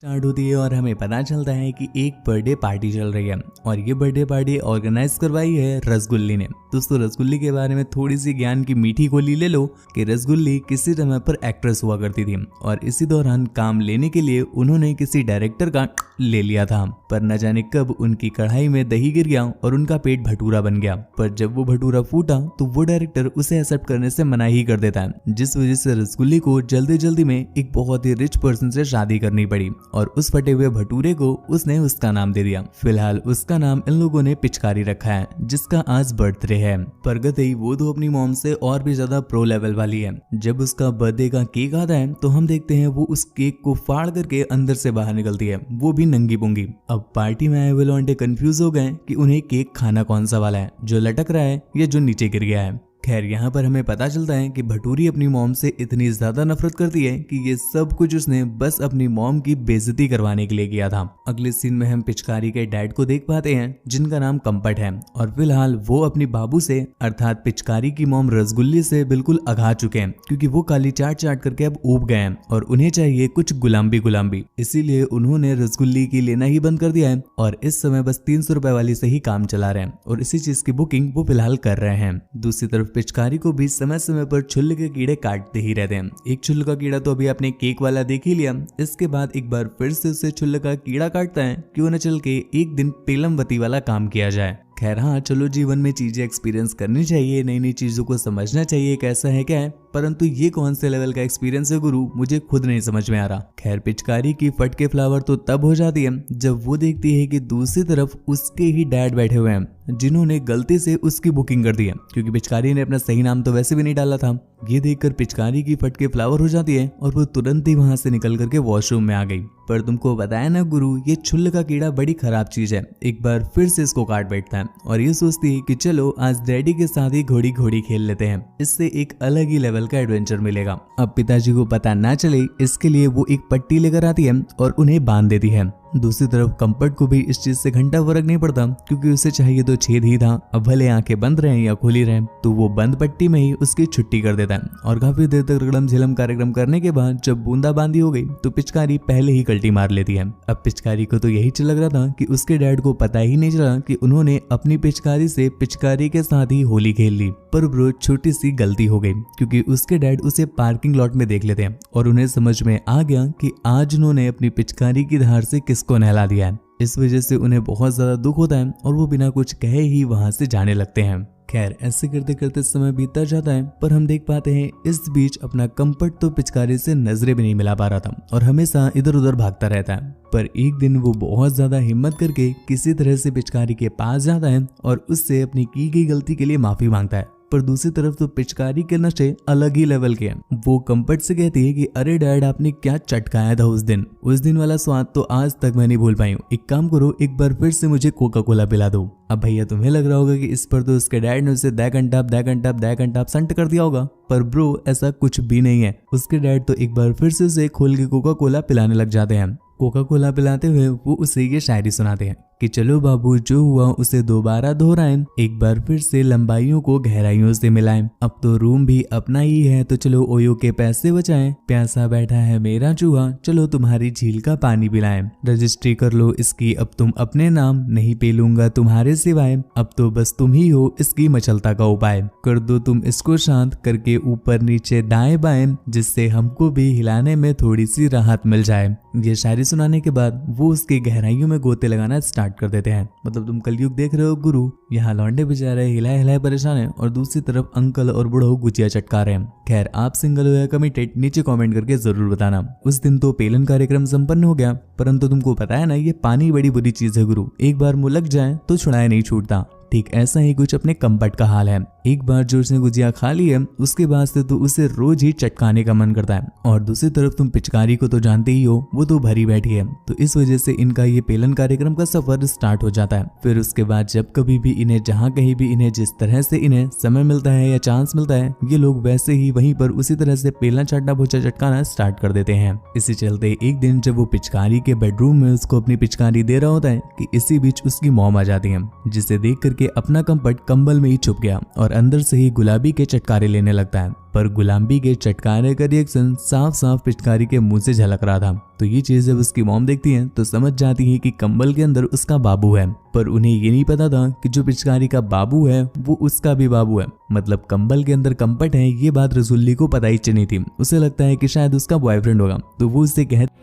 Start होती है और हमें पता चलता है कि एक बर्थडे पार्टी चल रही है और ये बर्थडे पार्टी ऑर्गेनाइज करवाई है रसगुल्ली ने। दोस्तों रसगुल्ली के बारे में थोड़ी सी ज्ञान की मीठी गोली ले लो कि रसगुल्ली किसी समय पर एक्ट्रेस हुआ करती थी और इसी दौरान काम लेने के लिए उन्होंने किसी डायरेक्टर का ले लिया था, पर न जाने कब उनकी कढ़ाई में दही गिर गया और उनका पेट भटूरा बन गया। पर जब वो भटूरा फूटा तो वो डायरेक्टर उसे एक्सेप्ट करने से मना ही कर देता है, जिस वजह से रसगुल्ली को जल्दी जल्दी में एक बहुत ही रिच पर्सन से शादी करनी पड़ी और उस फटे हुए भटूरे को उसने उसका नाम दे दिया। फिलहाल उसका नाम इन लोगों ने पिचकारी रखा है, जिसका आज बर्थडे है। पर गई वो तो अपनी मॉम से और भी ज्यादा प्रो लेवल वाली है। जब उसका बर्थडे का केक आता है तो हम देखते हैं वो उस केक को फाड़ करके अंदर से बाहर निकलती है, वो भी नंगी पुंगी। अब पार्टी में आए हुए लौंडे कंफ्यूज हो गए कि उन्हें केक खाना कौन सा वाला है, जो लटक रहा है या जो नीचे गिर गया है। खैर यहाँ पर हमें पता चलता है कि भटूरी अपनी मॉम से इतनी ज्यादा नफरत करती है कि ये सब कुछ उसने बस अपनी मॉम की बेइज्जती करवाने के लिए किया था। अगले सीन में हम पिचकारी के डैड को देख पाते हैं, जिनका नाम कंपट है और फिलहाल वो अपनी बाबू से अर्थात पिचकारी की मॉम रसगुल्ली से बिल्कुल अघा चुके हैं, क्योंकि वो काली चाट चाट करके अब ऊब गए हैं और उन्हें चाहिए कुछ गुलाम्बी। इसीलिए उन्होंने रसगुल्ली की लेना ही बंद कर दिया है और इस समय बस 300 रुपए वाली से ही काम चला रहे हैं और इसी चीज की बुकिंग वो फिलहाल कर रहे हैं। दूसरी तरफ पिचकारी को भी समय समय पर छुल्ल के कीड़े काटते ही रहते हैं। एक छुल्ल का कीड़ा तो अभी आपने केक वाला देख ही लिया, इसके बाद एक बार फिर से उसे छुल्ल का कीड़ा काटता है, क्यों न चल के एक दिन पेलमवती वाला काम किया जाए। खैर हाँ, चलो जीवन में चीजें एक्सपीरियंस करनी चाहिए, नई नई चीजों को समझना चाहिए कैसा है क्या है, परंतु ये कौन से लेवल का एक्सपीरियंस है गुरु, मुझे खुद नहीं समझ में आ रहा। खैर पिचकारी की फटके फ्लावर तो तब हो जाती है जब वो देखती है कि दूसरी तरफ उसके ही डैड बैठे हुए हैं, जिन्होंने गलती से उसकी बुकिंग कर दी है, क्योंकि पिचकारी ने अपना सही नाम तो वैसे भी नहीं डाला था। ये देखकर पिचकारी की फटके फ्लावर हो जाती है और वो तुरंत ही वहां से निकल करके वॉशरूम में आ गई। पर तुमको बताया ना गुरु, ये छुल्ल का कीड़ा बड़ी खराब चीज है। एक बार फिर से इसको काट बैठता है और ये सोचती है कि चलो आज डैडी के साथ ही घोड़ी खेल लेते हैं, इससे एक अलग ही लेवल का एडवेंचर मिलेगा। अब पिताजी को पता ना चले इसके लिए वो एक पट्टी लेकर आती है और उन्हें बांध देती है। दूसरी तरफ कंपट को भी इस चीज से घंटा फर्क नहीं पड़ता, क्योंकि उसे चाहिए तो छेद ही था। अब भले आंखें बंद रहे या खुली रहे, तो वो बंद पट्टी में ही उसकी छुट्टी कर देता है और काफी देर तक रगड़म झिलम कार्यक्रम करने के बाद जब बूंदाबांदी हो गई तो पिचकारी पहले ही कल्टी मार लेती है। अब पिचकारी को तो यही लग रहा था कि उसके डैड को पता ही नहीं चला कि उन्होंने अपनी पिचकारी से पिचकारी के साथ ही होली खेल ली। पर ब्रो छोटी सी गलती हो गई, क्योंकि उसके डैड उसे पार्किंग लॉट में देख लेते हैं और उन्हें समझ में आ गया कि आज उन्होंने अपनी पिचकारी की धार से किसको नहला दिया है। इस वजह से उन्हें बहुत ज्यादा दुख होता है और वो बिना कुछ कहे ही वहां से जाने लगते हैं। खैर ऐसे करते करते समय बीतता जाता है, पर हम देख पाते हैं इस बीच अपना कंपट तो पिचकारी से नजरें भी नहीं मिला पा रहा था और हमेशा इधर उधर भागता रहता है। पर एक दिन वो बहुत ज्यादा हिम्मत करके किसी तरह से पिचकारी के पास जाता है और उससे अपनी की गई गलती के लिए माफी मांगता है। पर दूसरी तरफ तो पिचकारी के नशे अलग ही लेवल के हैं। वो कंपट से कहती है कि अरे डैड, आपने क्या चटकाया था उस दिन वाला स्वाद तो आज तक मैं नहीं भूल पाई हूँ। एक काम करो, एक बार फिर से मुझे कोका कोला पिला दो। अब भैया तुम्हें लग रहा होगा कि इस पर तो उसके डैड ने उसे दैकंटाप संट कर दिया होगा, पर ब्रो ऐसा कुछ भी नहीं है। उसके डैड तो एक बार फिर से उसे खोल के कोका कोला पिलाने लग जाते हैं। कोका कोला पिलाते हुए वो उसे ये शायरी सुनाते हैं कि चलो बाबू जो हुआ उसे दोबारा दोहराएं, एक बार फिर से लंबाइयों को गहराइयों से मिलाएं। अब तो रूम भी अपना ही है तो चलो ओयो के पैसे बचाएं, प्यासा बैठा है मेरा चूहा चलो तुम्हारी झील का पानी पिलाएं। रजिस्ट्री कर लो इसकी अब तुम अपने नाम, नहीं पी लूंगा तुम्हारे सिवाय, अब तो बस तुम ही हो इसकी मचलता का उपाय। कर दो तुम इसको शांत करके ऊपर नीचे दाएं बाएं, जिससे हमको भी हिलाने में थोड़ी सी राहत मिल जाए। ये शायरी सुनाने के बाद वो उसकी गहराइयों में गोते लगाना स्टार्ट कर देते हैं। मतलब तुम कलयुग देख रहे हो गुरु, यहाँ लौंडे बेचारे हिलाए हिलाए परेशान हैं और दूसरी तरफ अंकल और बूढ़ो गुजिया चटका रहे हैं। खैर आप सिंगल हो या कमिटेड, नीचे कमेंट करके जरूर बताना। उस दिन तो पेलन कार्यक्रम संपन्न हो गया, परंतु तुमको पता है ना, ये पानी बड़ी बुरी चीज है गुरु, एक बार मुंह लग जाए तो छुड़ाए नहीं छूटता। ठीक ऐसा ही कुछ अपने कंपट का हाल है। एक बार जो उसने गुजिया खा ली है उसके बाद से तो उसे रोज ही चटकाने का मन करता है। और दूसरी तरफ तुम पिचकारी को तो जानते ही हो, वो तो भरी बैठी है, तो इस वजह से इनका ये पेलन कार्यक्रम का सफर स्टार्ट हो जाता है। फिर उसके बाद जब कभी भी इन्हें जहाँ कहीं भी इन्हें जिस तरह से इन्हें समय मिलता है या चांस मिलता है, ये लोग वैसे ही वहीं पर उसी तरह से पेलना चाटना भोचा चटकाना स्टार्ट कर देते हैं। इसी चलते एक दिन जब वो पिचकारी के बेडरूम में उसको अपनी पिचकारी दे रहा होता है कि इसी बीच उसकी मॉम आ जाती है, जिसे देख करके अपना कंपट कंबल में ही छुप गया और अंदर से ही गुलाबी के चटकारे लेने लगता है। पर गुलाबी के चटकारे का रिएक्शन साफ साफ पिचकारी के मुंह से झलक रहा था। तो ये चीज जब उसकी मॉम देखती है तो समझ जाती है कि कंबल के अंदर उसका बाबू है। पर उन्हें ये नहीं पता था कि जो पिचकारी का बाबू है वो उसका भी बाबू है, मतलब कंबल के अंदर कंपट है। ये बात रसगुल्ली को पता ही नहीं थी। उसे लगता है कि शायद उसका बॉयफ्रेंड होगा, तो वो उससे कहती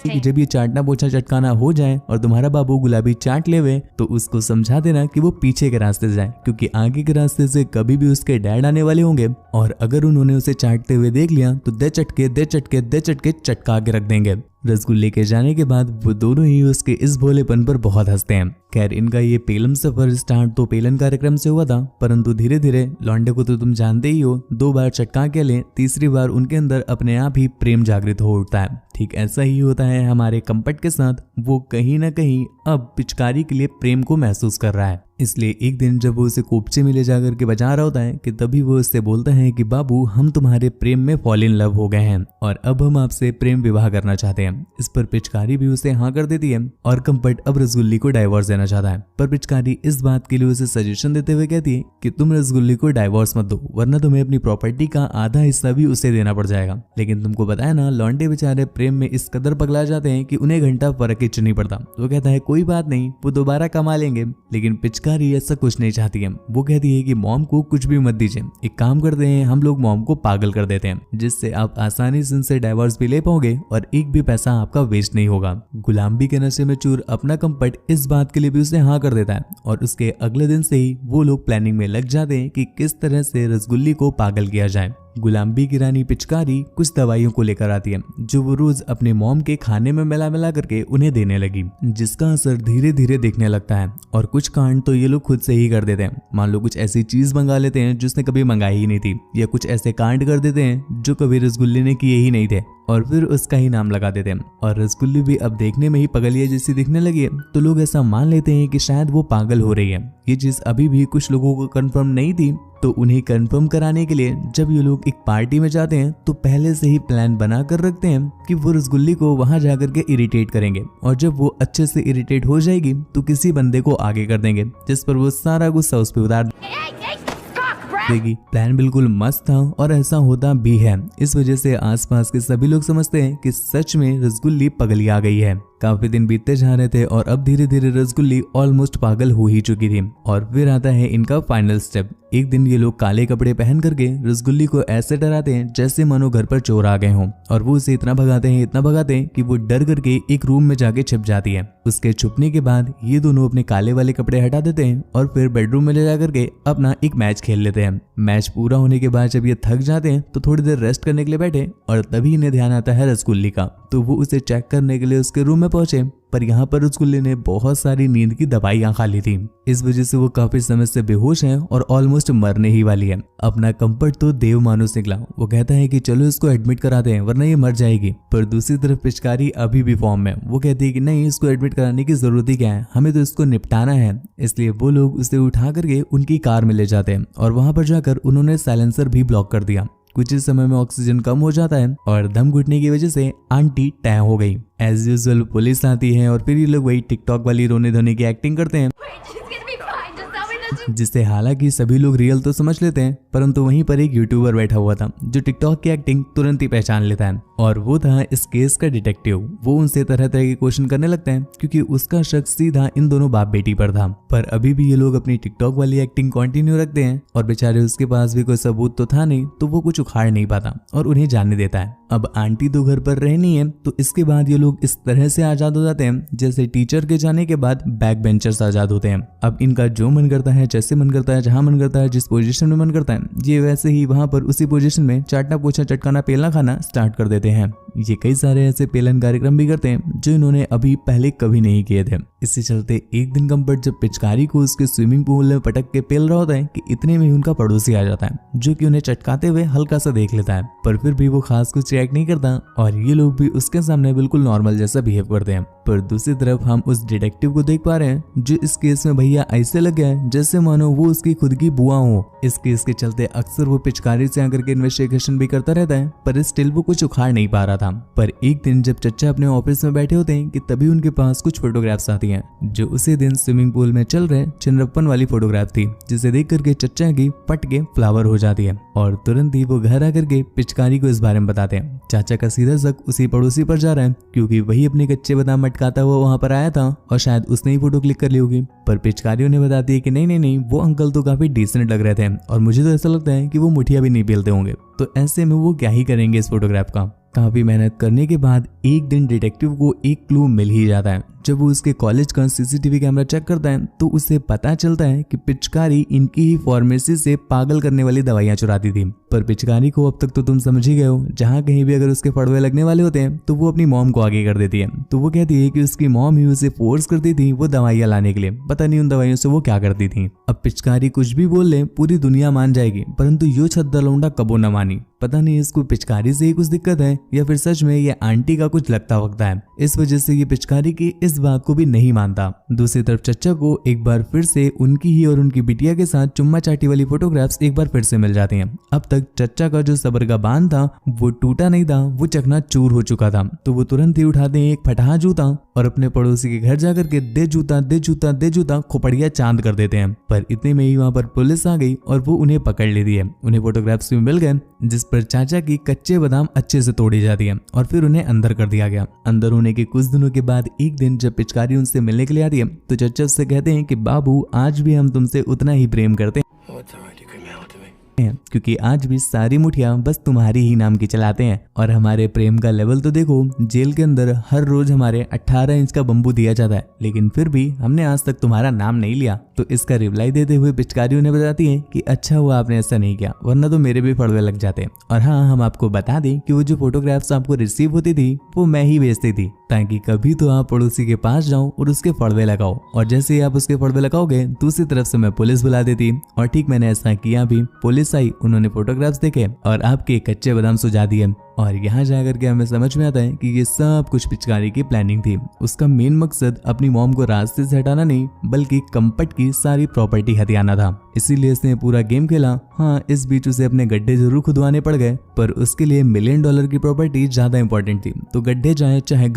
कि जब ये चाटना पोछा चटकाना हो जाए और तुम्हारा बाबू गुलाबी चाट लेवे तो उसको समझा देना कि वो पीछे के रास्ते से जाए, क्योंकि आगे के रास्ते से कभी भी उसके डैड आने वाले होंगे और अगर उन्होंने उसे चाटते हुए देख लिया तो दे चटके चटका के रख देंगे। रसगुल्ले के जाने के बाद वो दोनों ही उसके इस भोलेपन पर बहुत हंसते हैं। खैर इनका ये पेलम सफर स्टार्ट तो पेलन कार्यक्रम से हुआ था, परंतु धीरे धीरे लौंडे को तो तुम जानते ही हो, 2 बार चटका के ले, तीसरी बार उनके अंदर अपने आप ही प्रेम जागृत हो उठता है। ठीक ऐसा ही होता है हमारे कंपट के साथ। वो कहीं ना कहीं अब पिचकारी के लिए प्रेम को महसूस कर रहा है। इसलिए एक दिन जब वो उसे कोपचे में ले जाकर के बजा रहा होता है कि तभी वो उससे बोलता है कि बाबू हम तुम्हारे प्रेम में फॉल इन लव हो गए हैं और अब हम आपसे प्रेम विवाह करना चाहते हैं। इस पर पिचकारी भी उसे हाँ कर देती है और कंपट अब रसगुल्ली को डाइवोर्स देना चाहता है। पर पिचकारी इस बात के लिए उसे सजेशन देते हुए कहती है कि तुम रसगुल्ली को डाइवोर्स मत दो, वरना तुम्हें अपनी प्रॉपर्टी का आधा हिस्सा भी उसे देना पड़ जाएगा। लेकिन तुमको पता है ना, लौंडे बेचारे प्रेम में इस कदर पगला जाते हैं कि उन्हें घंटा फर्क ही नहीं पड़ता। वो कहता है कोई बात नहीं, वो दोबारा कमा लेंगे। लेकिन पिचकारी ऐसा कुछ नहीं चाहती है। वो कहती है कि मॉम को कुछ भी मत दीजिए, एक काम करते हैं हम लोग मॉम को पागल कर देते हैं, जिससे आप आसानी से उनसे डाइवोर्स भी ले पाओगे और एक भी पैसा आपका वेस्ट नहीं होगा। गुलामी के नशे में चूर अपना कंपट इस बात के लिए भी उसे हाँ कर देता है और उसके अगले दिन से ही वो लोग प्लानिंग में लग जाते हैं कि किस तरह से रसगुल्ली को पागल किया जाए। गुलाबी की रानी पिचकारी कुछ दवाइयों को लेकर आती है जो वो रोज अपने मॉम के खाने में मिला करके उन्हें देने लगी, जिसका असर धीरे धीरे दिखने लगता है और कुछ कांड तो ये लोग खुद से ही कर देते हैं। मान लो कुछ ऐसी चीज मंगा लेते हैं जिसने कभी मंगाई ही नहीं थी, या कुछ ऐसे कांड कर देते हैं जो कभी रसगुल्ले ने किए ही नहीं थे और फिर उसका ही नाम लगा देते हैं। और रसगुल्ली भी अब देखने में ही पगलिया जैसी दिखने लगी है, तो लोग ऐसा मान लेते हैं कि शायद वो पागल हो रही है। ये चीज अभी भी कुछ लोगों को कंफर्म नहीं थी, तो उन्हें कंफर्म कराने के लिए जब ये लोग एक पार्टी में जाते हैं तो पहले से ही प्लान बना कर रखते हैं कि वो रसगुल्ली को वहां जाकर के इरिटेट करेंगे और जब वो अच्छे से इरिटेट हो जाएगी तो किसी बंदे को आगे कर देंगे, जिस पर वो सारा गुस्सा उस पर उतार देगी। प्लान बिल्कुल मस्त था और ऐसा होता भी है। इस वजह से आसपास के सभी लोग समझते हैं कि सच में रसगुल्ली पगली आ गई है। काफी दिन बीतते जा रहे थे और अब धीरे धीरे रसगुल्ली ऑलमोस्ट पागल हो ही चुकी थी। और फिर आता है इनका फाइनल स्टेप। एक दिन ये लोग काले कपड़े पहन करके रसगुल्ली को ऐसे डराते हैं जैसे मानो घर पर चोर आ गए हों और वो उसे इतना भगाते हैं कि वो डर करके एक रूम में जाके छिप जाती है। उसके छुपने के बाद ये दोनों अपने काले वाले कपड़े हटा देते हैं और फिर बेडरूम में ले जाकर के अपना एक मैच खेल लेते हैं। मैच पूरा होने के बाद जब ये थक जाते हैं तो थोड़ी देर रेस्ट करने के लिए बैठे और तभी इन्हें ध्यान आता है रसगुल्ली का, तो वो उसे चेक करने के लिए उसके रूम में पहुंचे। पर यहाँ पर रसगुल्ले ने बहुत सारी नींद की दवाइयां खा ली थी, इस वजह से वो काफी समय से बेहोश है और ऑलमोस्ट मरने ही वाली है। अपना कंफर्ट तो देव मानुस निकला। वो कहता है कि चलो इसको एडमिट कराते हैं वरना ये मर जाएगी। पर दूसरी तरफ पिचकारी अभी भी फॉर्म में। वो कहती है कि नहीं, इसको एडमिट कराने की जरूरत ही क्या है, हमें तो इसको निपटाना है। इसलिए वो लोग उसे उठा करके उनकी कार में ले जाते हैं और वहां पर जाकर उन्होंने साइलेंसर भी ब्लॉक कर दिया। कुछ ही समय में ऑक्सीजन कम हो जाता है और दम घुटने की वजह से आंटी टैं हो गई। एज यूजुअल पुलिस आती है और फिर ये लोग वही टिकटॉक वाली रोने धोने की एक्टिंग करते हैं, जिससे हालांकि सभी लोग रियल तो समझ लेते हैं, परंतु वहीं पर एक यूट्यूबर बैठा हुआ था जो टिकटॉक की एक्टिंग तुरंत ही पहचान लेता है और वो था इस केस का डिटेक्टिव। वो उनसे तरह तरह के क्वेश्चन करने लगते हैं क्योंकि उसका शक सीधा इन दोनों बाप बेटी पर था। पर अभी भी ये लोग अपनी टिकटॉक वाली एक्टिंग कंटिन्यू रखते हैं और बेचारे उसके पास भी कोई सबूत तो था नहीं, तो वो कुछ उखाड़ नहीं पाता और उन्हें जाने देता है। अब आंटी तो घर पर रहनी है, तो इसके बाद ये लोग इस तरह से आजाद हो जाते हैं जैसे टीचर के जाने के बाद बैक बेंचर्स आजाद होते हैं। अब इनका जो मन करता है, जैसे मन करता है, जहां मन करता है, जिस पोजीशन में मन करता है, ये वैसे ही वहां पर उसी पोजीशन में चाटना पोछा चटकाना पेलना खाना स्टार्ट कर देते हैं। ये कई सारे ऐसे पेलन कार्यक्रम भी करते हैं जो इन्होंने अभी पहले कभी नहीं किए थे। इससे चलते एक दिन कंफर्ट जब पिचकारी को उसके स्विमिंग पूल में पटक के पेल रहा होता है कि इतने में उनका पड़ोसी आ जाता है जो कि उन्हें चटकाते हुए हल्का सा देख लेता है, पर फिर भी वो खास कुछ रिएक्ट नहीं करता और ये लोग भी उसके सामने बिल्कुल नॉर्मल जैसा बिहेव करते हैं। पर दूसरी तरफ हम उस डिटेक्टिव को देख पा रहे हैं जो इस केस में भैया ऐसे लग गया है जैसे मानो वो उसकी खुद की बुआ हो। इस केस के चलते अक्सर वो पिचकारी से आकर के इन्वेस्टिगेशन भी करता रहता है, पर स्टिल वो कुछ उखाड़ नहीं पा रहा था। था। पर एक दिन जब चचा अपने ऑफिस में बैठे होते हैं कि तभी उनके पास कुछ फोटोग्राफ्स आती हैं जो उसी दिन स्विमिंग पूल में चल रहे चिनरप्पन वाली फोटोग्राफ थी, जिसे देख करके चचा की पट के फ्लावर हो जाती है और तुरंत ही वो घर आकर के पिचकारी को इस बारे में बताते हैं। चाचा का सीधा शक उसी पड़ोसी पर जा रहा है क्योंकि वही अपने कच्चे बादाम मटकाता हुआ वहां पर आया था और शायद उसने ही फोटो क्लिक कर ली होगी। पर पिचकारी उन्हें बताती है कि नहीं, वो अंकल तो काफी डिसेंट लग रहे थे और मुझे तो ऐसा लगता है कि वो मुठिया भी नहीं पेलते होंगे, तो ऐसे में वो क्या ही करेंगे इस फोटोग्राफ का। काफी मेहनत करने के बाद एक दिन डिटेक्टिव को एक क्लू मिल ही जाता है। जब वो उसके कॉलेज का सीसीटीवी कैमरा चेक करता है तो उसे पता चलता है कि पिचकारी इनकी ही फार्मेसी से पागल करने वाली दवाइयां चुराती थी। पर पिचकारी को अब तक तो तुम समझ ही गए हो, जहां कहीं भी अगर उसके फड़वे लगने वाले होते हैं तो वो अपनी मॉम को आगे कर देती है। तो वो कहती है कि उसकी मॉम ही उसे फोर्स करती थी वो दवाइयां लाने के लिए, पता नहीं उन दवाइयों से वो क्या करती थी। अब पिचकारी कुछ भी बोल ले पूरी दुनिया मान जाएगी, परंतु यो छद्दा लौंडा कबो न मानी। पता नहीं इसको पिचकारी से ही कुछ दिक्कत है या फिर सच में ये आंटी का कुछ लगता वक्ता है, इस वजह से ये पिचकारी की इस बात को भी नहीं मानता। दूसरी तरफ चचा को एक बार फिर से उनकी ही और उनकी बिटिया के साथ चुम्मा चाटी वाली फोटोग्राफ्स एक बार फिर से मिल जाती हैं। अब तक चचा का जो सबर का बांध था वो टूटा नहीं था, वो चकनाचूर हो चुका था। तो वो तुरंत ही उठाते हैं एक फटाहा जूता और अपने पड़ोसी के घर जाकर के दे जूता दे जूता दे जूता खोपड़िया चांद कर देते हैं। पर इतने में ही वहां पर पुलिस आ गई और वो उन्हें पकड़ लेती है। उन्हें फोटोग्राफ्स भी मिल गए जिस पर चाचा की कच्चे बादाम अच्छे से तोड़ी जाती है और फिर उन्हें अंदर कर दिया गया। अंदर होने के कुछ दिनों के बाद एक दिन जब पिचकारी उनसे मिलने के लिए आती है तो चचा उससे कहते हैं कि बाबू आज भी हम तुमसे उतना ही प्रेम करते हैं क्योंकि आज भी सारी मुठिया बस तुम्हारी ही नाम की चलाते हैं। और हमारे प्रेम का लेवल तो देखो, जेल के अंदर हर रोज हमारे 18 इंच का बम्बू दिया जाता है लेकिन फिर भी हमने आज तक तुम्हारा नाम नहीं लिया। तो इसका रिप्लाई देते हुए पिचकारी उन्हें बताती है कि अच्छा हुआ आपने ऐसा नहीं किया, वरना तो मेरे भी फड़वे लग जाते। और हाँ, हम आपको बता दें कि वो जो फोटोग्राफ्स आपको रिसीव होती थी वो मैं ही भेजती थी, ताकि कभी तो आप पड़ोसी के पास जाओ और उसके फड़वे लगाओ, और जैसे ही आप उसके फड़वे लगाओगे दूसरी तरफ से मैं पुलिस बुला देती। और ठीक मैंने ऐसा किया भी। पुलिस आई, उन्होंने फोटोग्राफ्स देखे और आपके कच्चे बादाम सुझा दिए। और यहाँ जाकर के हमें समझ में आता है कि ये सब कुछ पिचकारी की प्लानिंग थी। उसका मेन मकसद अपनी मॉम को रास्ते से हटाना नहीं बल्कि कंपट की सारी प्रॉपर्टी हथियाना था, इसीलिए इसने पूरा गेम खेला। हाँ, इस बीच उसे अपने गड्ढे जरूर खुदवाने पड़ गए, पर उसके लिए $1 मिलियन की प्रॉपर्टी ज्यादा इंपॉर्टेंट थी। तो गड्ढे जाए चाहे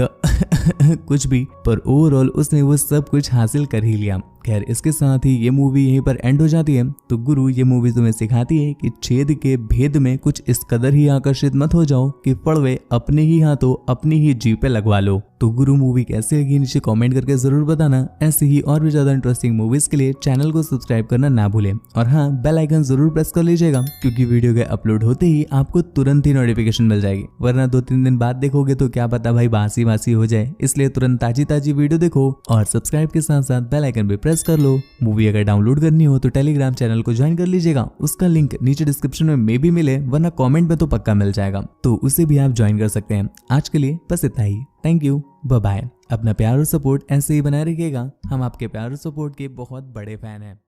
कुछ भी, पर ओवरऑल उसने वो सब कुछ हासिल कर ही लिया। खैर, इसके साथ ही ये मूवी यहीं पर एंड हो जाती है। तो गुरु, ये मूवी तुम्हें सिखाती है कि छेद के भेद में कुछ इस कदर ही आकर्षित मत हो जाओ कि फड़वे अपने ही हाथों अपनी ही जीभ पे लगवा लो। तो गुरु मूवी कैसे लगी नीचे कमेंट करके जरूर बताना। ऐसे ही और भी ज्यादा इंटरेस्टिंग मूवीज के लिए चैनल को सब्सक्राइब करना ना भूलें। और हाँ, बेल आइकन जरूर प्रेस कर लीजिएगा क्योंकि वीडियो के अपलोड होते ही आपको तुरंत ही नोटिफिकेशन मिल जाएगी, वरना 2-3 दिन बाद देखोगे तो क्या पता भाई बासी वासी हो जाए। इसलिए तुरंत ताजी वीडियो देखो और सब्सक्राइब के साथ साथ बेल आइकन भी प्रेस कर लो। मूवी अगर डाउनलोड करनी हो तो टेलीग्राम चैनल को ज्वाइन कर लीजिएगा, उसका लिंक नीचे डिस्क्रिप्शन में भी मिले, वरना कमेंट में तो पक्का मिल जाएगा, तो उसे भी आप ज्वाइन कर सकते हैं। आज के लिए बस इतना ही। Thank you, bye bye. अपना प्यार और सपोर्ट ऐसे ही बनाए रखिएगा, हम आपके प्यार और सपोर्ट के बहुत बड़े फैन हैं।